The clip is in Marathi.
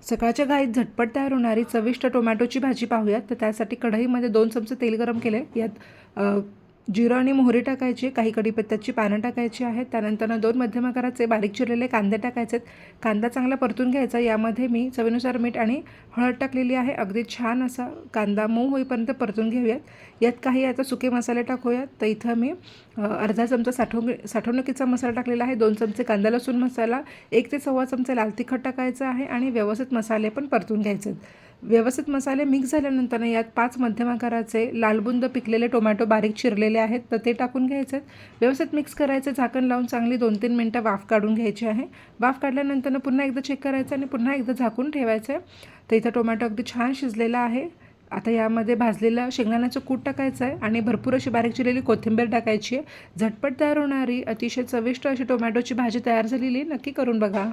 सकाळच्या घाईत झटपट तयार होणारी चविष्ट टोमॅटोची भाजी पाहूयात. तर त्यासाठी कढईमध्ये 2 चमचे तेल गरम केले. यात जिरं आणि मोहरी टाकायची, काही कढीपत्त्याची पानं टाकायची आहेत. त्यानंतर 2 मध्यम आकाराचे बारीक चिरलेले कांदे टाकायचेत. कांदा चांगला परतून घ्यायचा. यामध्ये मी चवीनुसार मीठ आणि हळद टाकलेली आहे. अगदी छान असा कांदा मऊ होईपर्यंत परतून घेऊयात. यात काही आता सुके मसाले टाकूयात. तर इथं मी अर्धा चमचा साठवणुकीचा मसाला टाकलेला आहे, 2 चमचे कांदा लसूण मसाला, 1 ते सव्वा चमचे लाल तिखट टाकायचं आहे आणि व्यवस्थित मसाले पण परतून घ्यायचे. व्यवस्थित मसाले मिक्स झाल्यानंतर यात 5 मध्यम आकाराचे लालबुंद पिकलेले टोमॅटो बारीक चिरलेले आहेत, तर ते टाकून घ्यायचे. व्यवस्थित मिक्स करायचं, झाकण लावून चांगली 2-3 मिनटं वाफ काढून घ्यायची आहे. वाफ काढल्यानंतर पुन्हा एकदा चेक करायचं आणि पुन्हा एकदा झाकून ठेवायचं. तर इथं टोमॅटो अगदी छान शिजलेला आहे. आता यामध्ये भाजलेलं शेंगदाण्याचं कूट टाकायचं आहे आणि भरपूर अशी बारीक चिरलेली कोथिंबीर टाकायची आहे. झटपट तयार होणारी अतिशय चविष्ट अशी टोमॅटोची भाजी तयार झालेली, नक्की करून बघा.